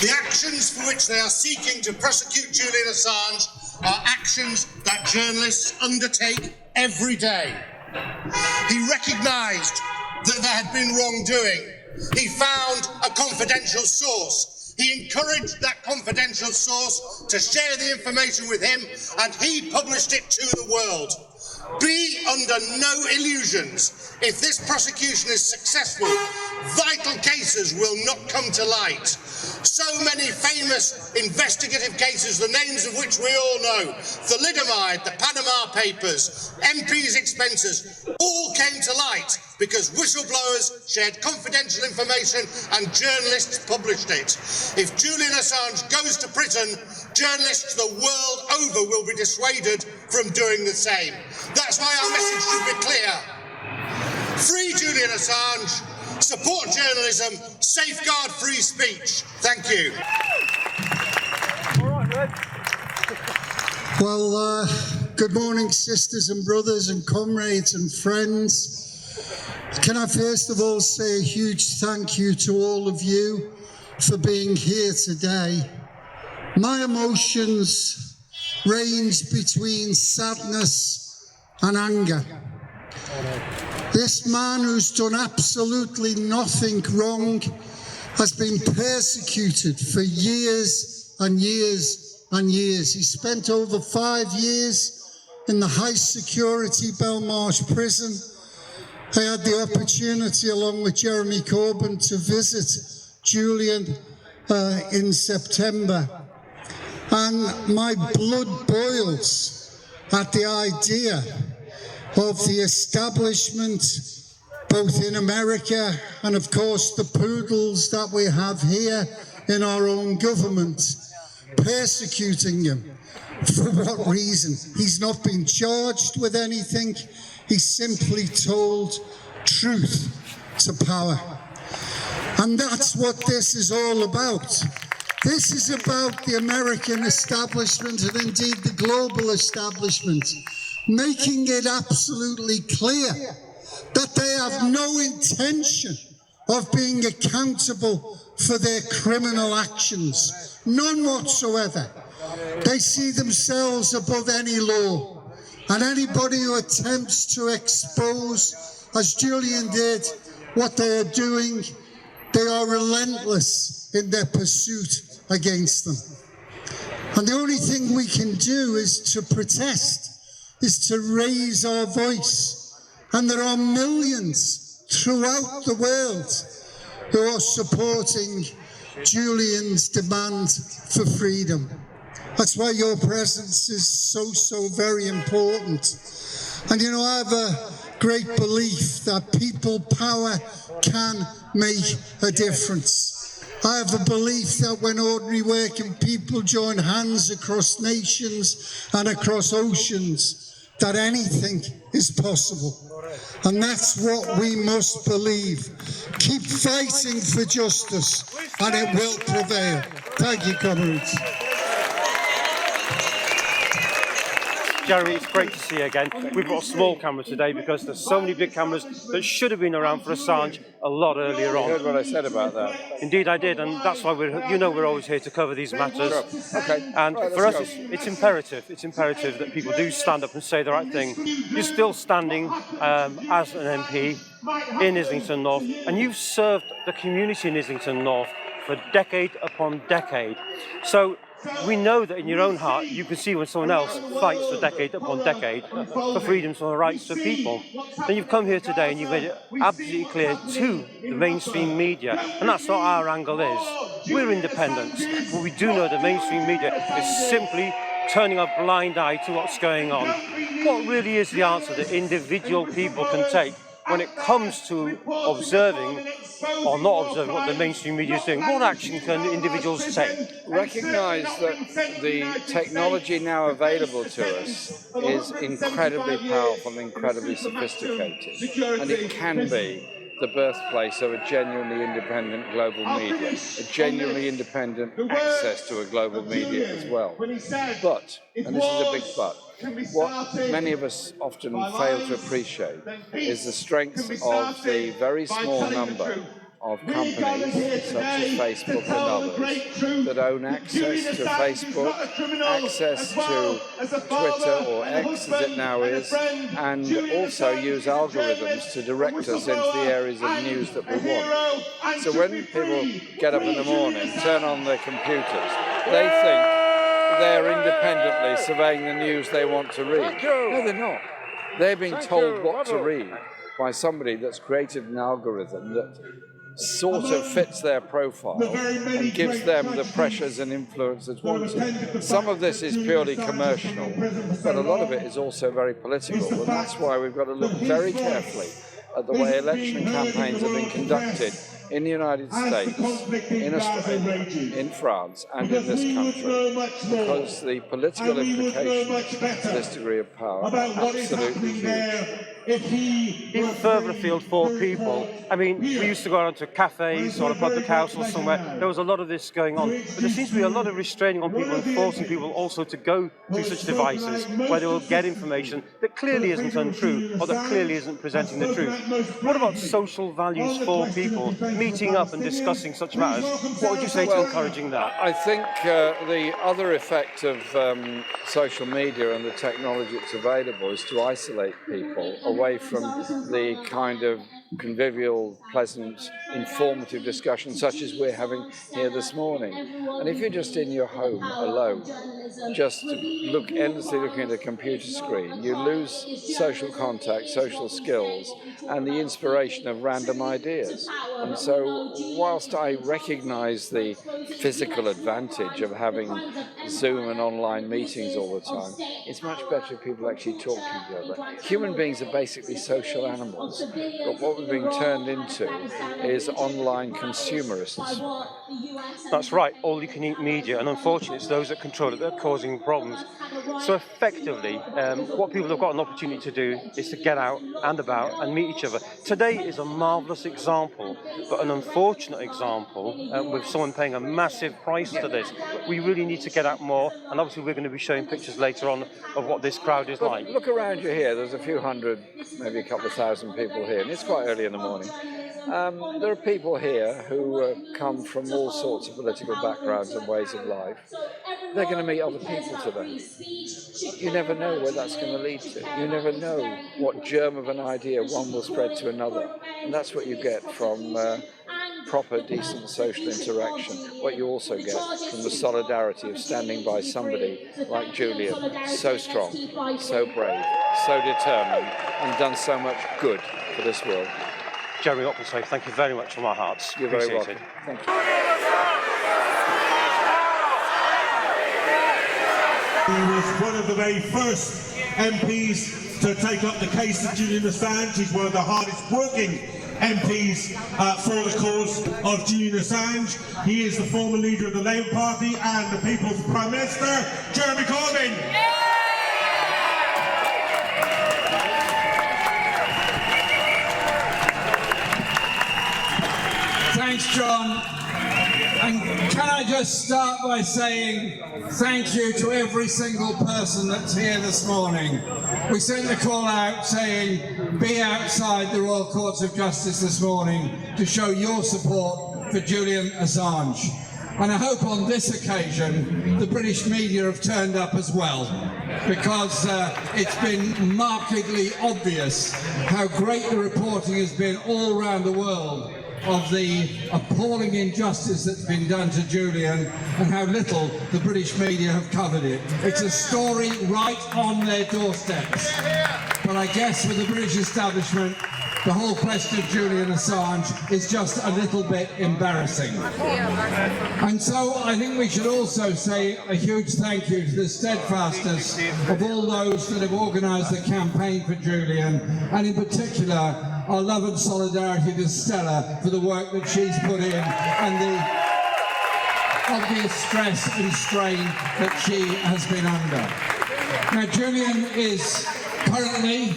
The actions for which they are seeking to prosecute Julian Assange are actions that journalists undertake every day. He recognised that there had been wrongdoing. He found a confidential source. He encouraged that confidential source to share the information with him, and he published it to the world. Be under no illusions. If this prosecution is successful, vital cases will not come to light. So many famous investigative cases, the names of which we all know, thalidomide, the Panama Papers, MPs' expenses, all came to light because whistleblowers shared confidential information and journalists published it. If Julian Assange goes to prison, journalists the world over will be dissuaded from doing the same. That's why our message should be clear. Free Julian Assange, support journalism, safeguard free speech. Thank you. Well, good morning, sisters and brothers and comrades and friends. Can I first of all say a huge thank you to all of you for being here today. My emotions range between sadness and anger. This man who's done absolutely nothing wrong has been persecuted for years and years and years. He spent over 5 years in the high security Belmarsh prison. I had the opportunity, along with Jeremy Corbyn, to visit Julian in September. And my blood boils at the idea of the establishment, both in America and of course the poodles that we have here in our own government, persecuting him. For what reason? He's not been charged with anything. He's simply told truth to power. And that's what this is all about. This is about the American establishment and indeed the global establishment making it absolutely clear that they have no intention of being accountable for their criminal actions. None whatsoever. They see themselves above any law. And anybody who attempts to expose, as Julian did, what they are doing, they are relentless in their pursuit against them. And the only thing we can do is to protest, is to raise our voice. And there are millions throughout the world who are supporting Julian's demand for freedom. That's why your presence is so very important. And you know, I have a great belief that people power can make a difference. I have a belief that when ordinary working people join hands across nations and across oceans, that anything is possible. And that's what we must believe. Keep fighting for justice and it will prevail. Thank you, comrades. Jeremy, it's great to see you again. We've got a small camera today because there's so many big cameras that should have been around for Assange a lot earlier on. You heard what I said about that? Indeed I did, and that's why we're always here to cover these matters. Sure. Okay. And right, for us, it's imperative that people do stand up and say the right thing. You're still standing as an MP in Islington North, and you've served the community in Islington North for decade upon decade. So we know that in your own heart, you can see when someone else fights for decade upon decade for freedoms and rights for people. Then you've come here today and you've made it absolutely clear to the mainstream media, and that's what our angle is. We're independent, but we do know the mainstream media is simply turning a blind eye to what's going on. What really is the answer that individual people can take when it comes to observing or not observing what the mainstream media is doing? What action can individuals take? Recognise that the technology now available to us is incredibly powerful and incredibly sophisticated, and it can be the birthplace of a genuinely independent global media, a genuinely independent access to a global media as well. But, and this is a big but, what many of us often fail to appreciate is the strength of the very small number of companies such as Facebook and others that own access to Facebook, access to Twitter or X as it now is, and also use algorithms to direct us into the areas of news that we want. So when people get up in the morning, turn on their computers, they think they're independently surveying the news they want to read. No, they're not. They're being told what to read by somebody that's created an algorithm that sort of fits their profile and gives them the pressures and influences wanted. Some of this is purely commercial, but a lot of it is also very political, and that's why we've got to look very carefully at the way election campaigns have been conducted in the United States, in Australia, in France, and in this country, because the political implications to this degree of power are absolutely huge. Even further afield for people, I mean, we used to go around to cafes or a public house or somewhere, there was a lot of this going on, but there seems to be a lot of restraining on people and forcing people also to go to such devices where they will get information that clearly isn't untrue or that clearly isn't presenting the truth. What about social values for people, meeting up and discussing such matters? What would you say to encouraging that? I think the other effect of social media and the technology that's available is to isolate people away from the kind of convivial, pleasant, informative discussion such as we're having here this morning. And if you're just in your home alone, just endlessly looking at a computer screen, you lose social contact, social skills, and the inspiration of random ideas. And so, whilst I recognise the physical advantage of having Zoom and online meetings all the time, it's much better if people actually talk to each other. Human beings are basically social animals, but what we're being turned into is online consumerists. That's right, all-you-can-eat media, and unfortunately it's those that control it that are causing problems. So effectively, what people have got an opportunity to do is to get out and about and meet each other. Today is a marvellous example, but an unfortunate example with someone paying a massive price for this. We really need to get out more, and obviously we're going to be showing pictures later on of what this crowd is like. Look around you here, there's a few hundred, maybe a couple of thousand people here, and it's quite early in the morning. There are people here who come from all sorts of political backgrounds and ways of life. They're going to meet other people today. You never know where that's going to lead to. You never know what germ of an idea one will spread to another. And that's what you get from proper, decent social interaction. What you also get from the solidarity of standing by somebody like Julian, so strong, so brave, so determined, and done so much good for this world. Jeremy Corbyn, thank you very much from our hearts. You're very welcome. Thank you. He was one of the very first MPs to take up the case of Julian Assange. He's one of the hardest working MPs for the cause of Julian Assange. He is the former leader of the Labour Party and the People's Prime Minister, Jeremy Corbyn. Thanks, John. And can I just start by saying thank you to every single person that's here this morning. We sent the call out saying be outside the Royal Courts of Justice this morning to show your support for Julian Assange. And I hope on this occasion the British media have turned up as well, because it's been markedly obvious how great the reporting has been all around the world of the appalling injustice that's been done to Julian and how little the British media have covered it. It's a story right on their doorsteps. But I guess with the British establishment, the whole question of Julian Assange is just a little bit embarrassing. And so I think we should also say a huge thank you to the steadfastness of all those that have organised the campaign for Julian, and in particular our love and solidarity to Stella for the work that she's put in and the obvious stress and strain that she has been under. Now, Julian is currently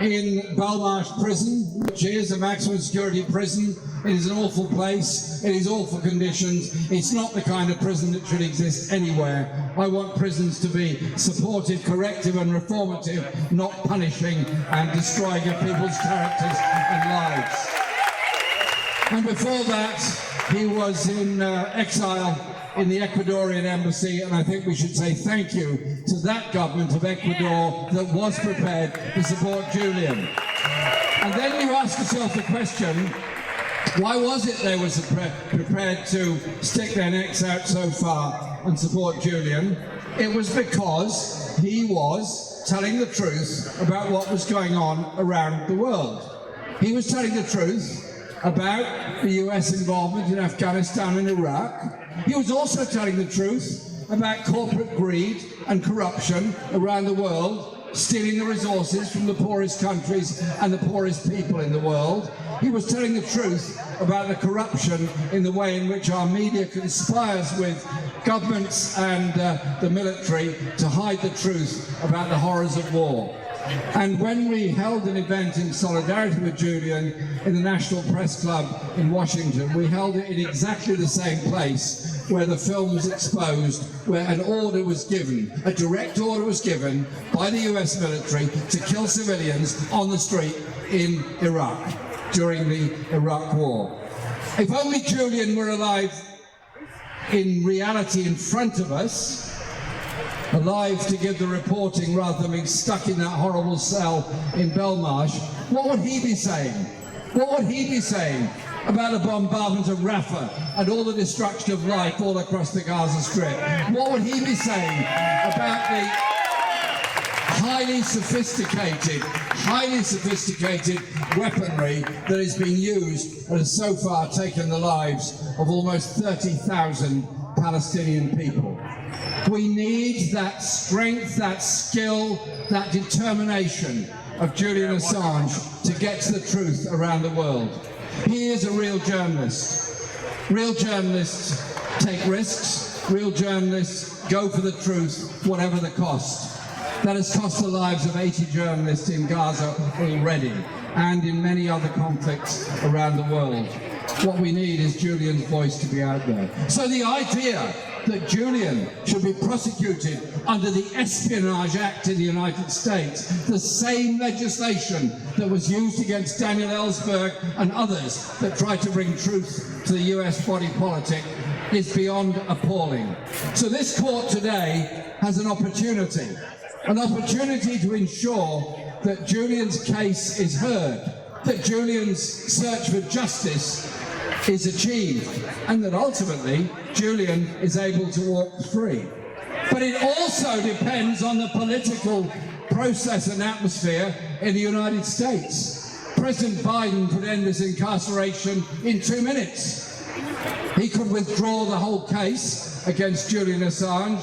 in Belmarsh Prison, which is a maximum security prison. It is an awful place, it is awful conditions. It's not the kind of prison that should exist anywhere. I want prisons to be supportive, corrective and reformative, not punishing and destroying of people's characters and lives. And before that, he was in exile in the Ecuadorian embassy, and I think we should say thank you to that government of Ecuador that was prepared to support Julian. And then you ask yourself the question, why was it they were prepared to stick their necks out so far and support Julian? It was because he was telling the truth about what was going on around the world. He was telling the truth about the US involvement in Afghanistan and Iraq. He was also telling the truth about corporate greed and corruption around the world, stealing the resources from the poorest countries and the poorest people in the world. He was telling the truth about the corruption in the way in which our media conspires with governments and the military to hide the truth about the horrors of war. And when we held an event in solidarity with Julian in the National Press Club in Washington, we held it in exactly the same place where the film was exposed, where an order was given, a direct order was given by the US military to kill civilians on the street in Iraq during the Iraq War. If only Julian were alive in reality in front of us, alive to give the reporting rather than being stuck in that horrible cell in Belmarsh, what would he be saying? What would he be saying about the bombardment of Rafah and all the destruction of life all across the Gaza Strip? What would he be saying about the highly sophisticated weaponry that is being used and has so far taken the lives of almost 30,000 Palestinian people? We need that strength, that skill, that determination of Julian Assange to get to the truth around the world. He is a real journalist. Real journalists take risks. Real journalists go for the truth, whatever the cost. That has cost the lives of 80 journalists in Gaza already, and in many other conflicts around the world. What we need is Julian's voice to be out there. So the idea that Julian should be prosecuted under the Espionage Act in the United States, the same legislation that was used against Daniel Ellsberg and others that tried to bring truth to the US body politic, is beyond appalling. So this court today has an opportunity to ensure that Julian's case is heard, that Julian's search for justice is achieved, and that ultimately Julian is able to walk free. But it also depends on the political process and atmosphere in the United States. President Biden could end this incarceration in 2 minutes. He could withdraw the whole case against Julian Assange.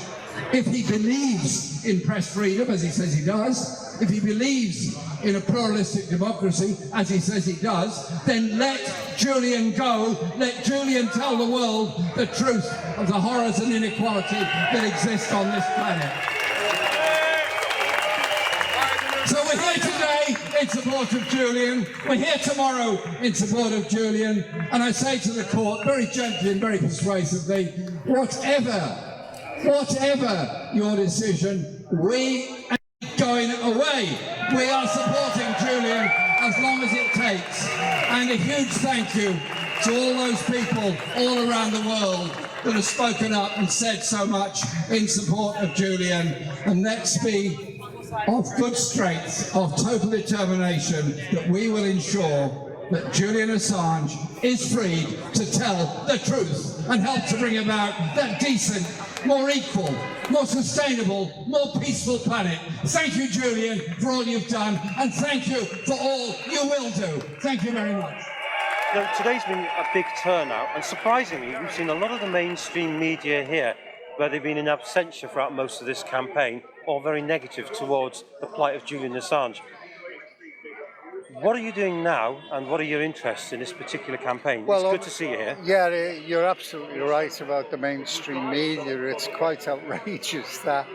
If he believes in press freedom, as he says he does, if he believes in a pluralistic democracy, as he says he does, then let Julian go, let Julian tell the world the truth of the horrors and inequality that exist on this planet. So we're here today in support of Julian, we're here tomorrow in support of Julian, and I say to the court, very gently and very persuasively, whatever your decision, we ain't going away. We are supporting Julian as long as it takes. And a huge thank you to all those people all around the world that have spoken up and said so much in support of Julian. And let's be of good strength, of total determination, that we will ensure that Julian Assange is freed to tell the truth and help to bring about that decent, more equal, more sustainable, more peaceful planet. Thank you, Julian, for all you've done, and thank you for all you will do. Thank you very much. Now, today's been a big turnout, and surprisingly, we've seen a lot of the mainstream media here, where they've been in absentia throughout most of this campaign, or very negative towards the plight of Julian Assange. What are you doing now, and what are your interests in this particular campaign? Well, it's good to see you here. Yeah, you're absolutely right about the mainstream media. It's quite outrageous that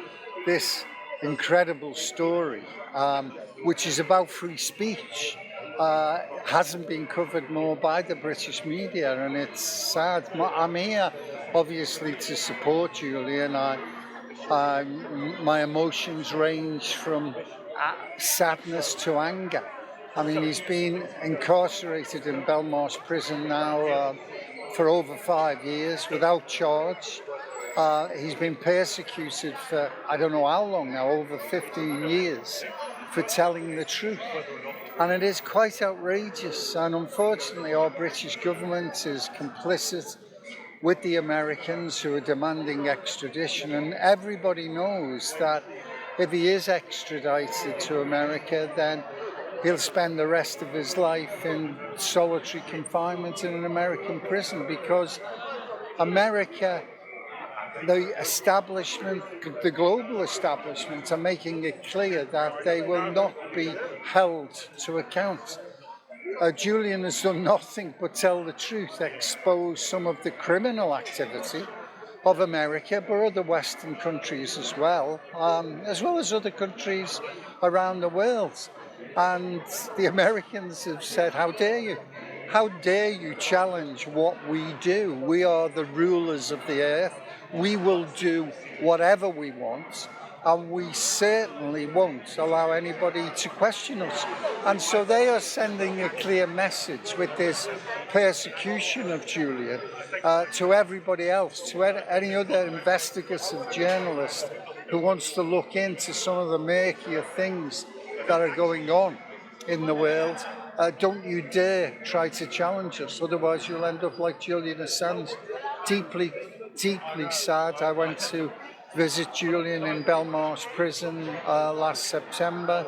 this incredible story, which is about free speech, hasn't been covered more by the British media, and it's sad. I'm here, obviously, to support Julian. My emotions range from sadness to anger. I mean, he's been incarcerated in Belmarsh prison now for over 5 years without charge. He's been persecuted for I don't know how long now, over 15 years, for telling the truth. And it is quite outrageous. And unfortunately, our British government is complicit with the Americans who are demanding extradition. And everybody knows that if he is extradited to America, then he'll spend the rest of his life in solitary confinement in an American prison, because America, the establishment, the global establishment, are making it clear that they will not be held to account. Julian has done nothing but tell the truth, expose some of the criminal activity of America, but other Western countries as well as other countries around the world. And the Americans have said, how dare you? How dare you challenge what we do? We are the rulers of the earth. We will do whatever we want, and we certainly won't allow anybody to question us. And so they are sending a clear message with this persecution of Julian to everybody else, to any other investigative journalist who wants to look into some of the murkier things that are going on in the world. Don't you dare try to challenge us, otherwise you'll end up like Julian Assange. Deeply, deeply sad. I went to visit Julian in Belmarsh prison last September,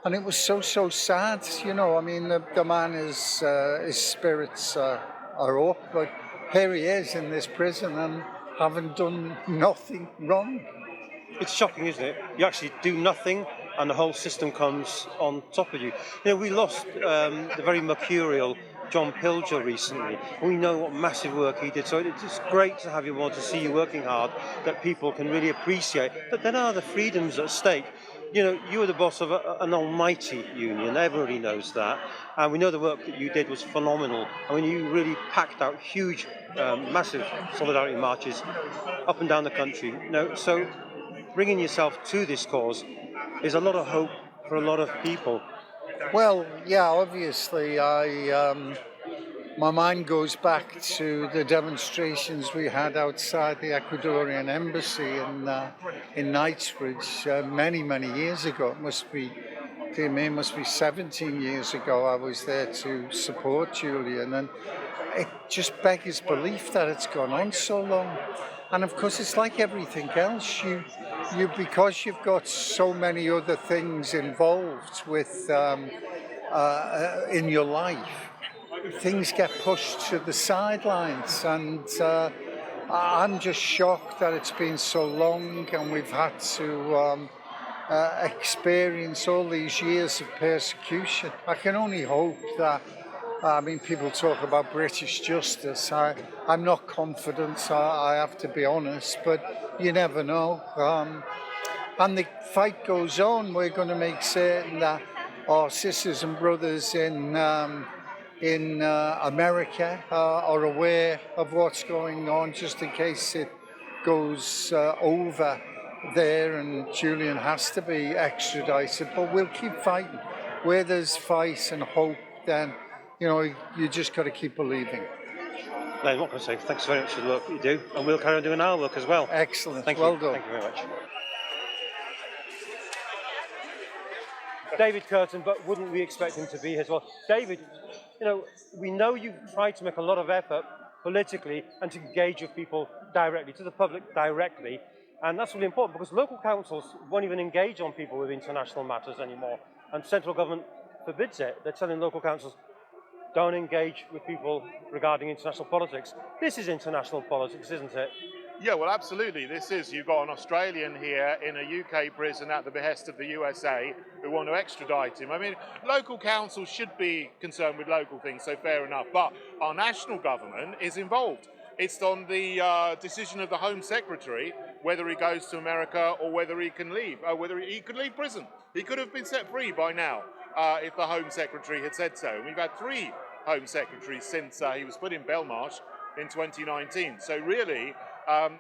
and it was so sad. You know, I mean, the man is his spirits are up, but here he is in this prison and having done nothing wrong. It's shocking, isn't it? You actually do nothing and the whole system comes on top of you. You know, we lost the very mercurial John Pilger recently. We know what massive work he did, so it's great to have you on, to see you working hard, that people can really appreciate that there are the freedoms at stake. You know, you were the boss of an almighty union, everybody knows that, and we know the work that you did was phenomenal. I mean, you really packed out huge, massive solidarity marches up and down the country. You know, so bringing yourself to this cause is a lot of hope for a lot of people. Well, yeah, obviously, my mind goes back to the demonstrations we had outside the Ecuadorian embassy in Knightsbridge many years ago. It must be 17 years ago. I was there to support Julian, and it just beggars belief that it's gone on so long. And of course, it's like everything else. You because you've got so many other things involved with in your life, things get pushed to the sidelines. And I'm just shocked that it's been so long, and we've had to experience all these years of persecution. I can only hope that. I mean, people talk about British justice. I'm not confident, I have to be honest, but you never know. And the fight goes on. We're going to make certain that our sisters and brothers in America are aware of what's going on, just in case it goes over there and Julian has to be extradited. But we'll keep fighting. Where there's fight and hope, then you know, you just got to keep believing. Len, what can I say? Thanks very much for the work that you do, and we'll carry on doing our work as well. Excellent. Thank you. Well done. Thank you very much. David Kurten, but wouldn't we expect him to be here as well? David, you know, we know you've tried to make a lot of effort politically and to engage with people directly, to the public directly, and that's really important because local councils won't even engage on people with international matters anymore, and central government forbids it. They're telling local councils, don't engage with people regarding international politics. This is international politics, isn't it? Yeah, well, absolutely. This is. You've got an Australian here in a UK prison at the behest of the USA who want to extradite him. I mean, local councils should be concerned with local things, so fair enough. But our national government is involved. It's on the decision of the Home Secretary whether he goes to America or whether he can leave, whether he could leave prison. He could have been set free by now if the Home Secretary had said so. And we've had 3 Home Secretaries since he was put in Belmarsh in 2019. So really,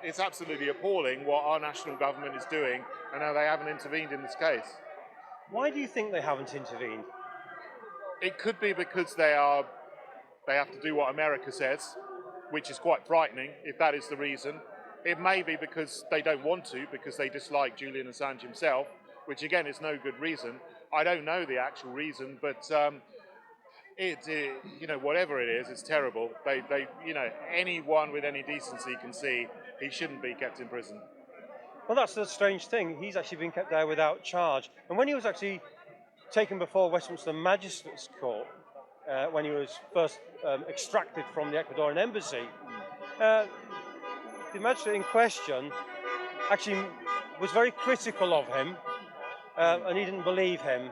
it's absolutely appalling what our national government is doing and how they haven't intervened in this case. Why do you think they haven't intervened? It could be because they have to do what America says, which is quite frightening if that is the reason. It may be because they don't want to, because they dislike Julian Assange himself, which again is no good reason. I don't know the actual reason, but whatever it is, it's terrible. Anyone with any decency can see he shouldn't be kept in prison. Well, that's the strange thing. He's actually been kept there without charge. And when he was actually taken before Westminster Magistrates Court, when he was first extracted from the Ecuadorian embassy, the magistrate in question actually was very critical of him, and he didn't believe him.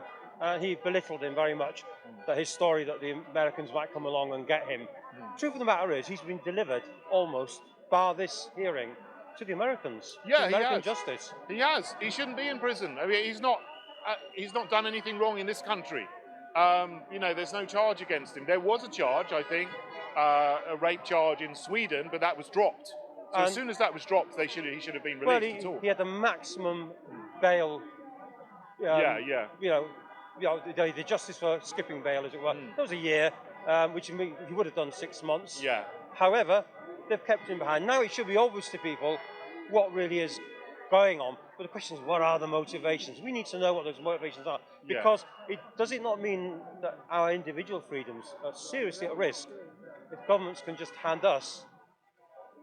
He belittled him very much, that his story that the Americans might come along and get him. Truth of the matter is, he's been delivered almost, bar this hearing, to the Americans. Yeah, to American he has. justice. He has. He shouldn't be in prison. I mean, he's not done anything wrong in this country. There's no charge against him. There was a charge, I think, a rape charge in Sweden, but that was dropped. So as soon as that was dropped, he should have been released at all. He had the maximum bail. The justice for skipping bail, as it were. That was a year, which he would have done 6 months. Yeah. However, they've kept him behind. Now it should be obvious to people what really is going on. But the question is, what are the motivations? We need to know what those motivations are, because does it not mean that our individual freedoms are seriously at risk if governments can just hand us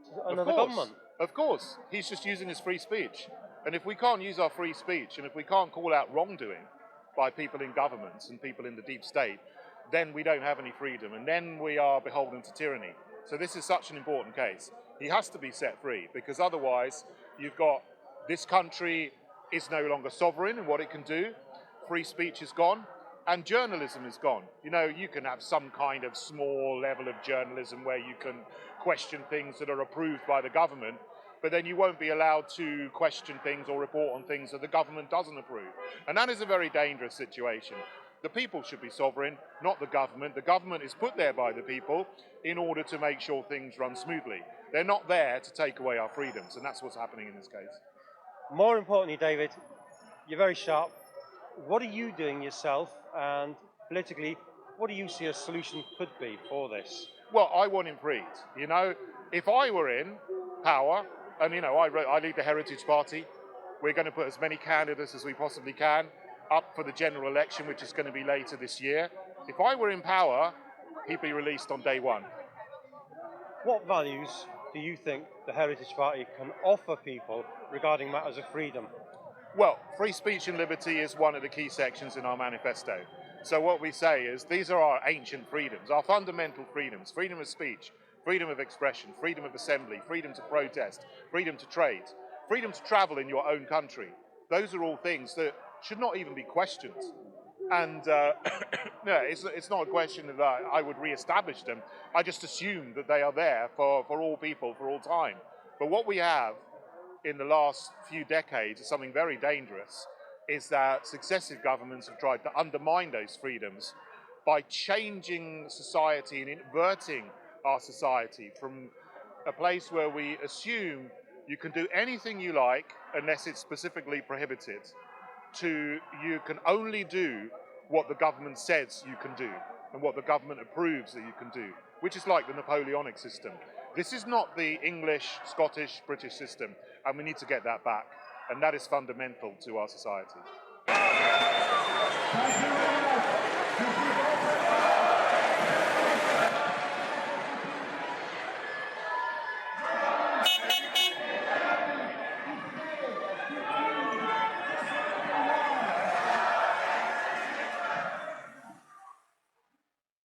to another government? Of course. He's just using his free speech. And if we can't use our free speech, and if we can't call out wrongdoing by people in governments and people in the deep state, then we don't have any freedom, and then we are beholden to tyranny. So this is such an important case. He has to be set free, because otherwise you've got this country is no longer sovereign in what it can do, free speech is gone, and journalism is gone. You can have some kind of small level of journalism where you can question things that are approved by the government, but then you won't be allowed to question things or report on things that the government doesn't approve. And that is a very dangerous situation. The people should be sovereign, not the government. The government is put there by the people in order to make sure things run smoothly. They're not there to take away our freedoms, and that's what's happening in this case. More importantly, David, you're very sharp. What are you doing yourself, and politically, what do you see a solution could be for this? Well, I want him freed. If I were in power, and I lead the Heritage Party, we're going to put as many candidates as we possibly can up for the general election, which is going to be later this year. If I were in power, he'd be released on day one. What values do you think the Heritage Party can offer people regarding matters of freedom? Well, free speech and liberty is one of the key sections in our manifesto. So what we say is these are our ancient freedoms, our fundamental freedoms: freedom of speech, freedom of expression, freedom of assembly, freedom to protest, freedom to trade, freedom to travel in your own country. Those are all things that should not even be questioned. And it's not a question that I would re-establish them. I just assume that they are there for all people, for all time. But what we have in the last few decades is something very dangerous, is that successive governments have tried to undermine those freedoms by changing society and inverting our society from a place where we assume you can do anything you like unless it's specifically prohibited, to you can only do what the government says you can do and what the government approves that you can do, which is like the Napoleonic system. This is not the English, Scottish, British system, and we need to get that back, and that is fundamental to our society.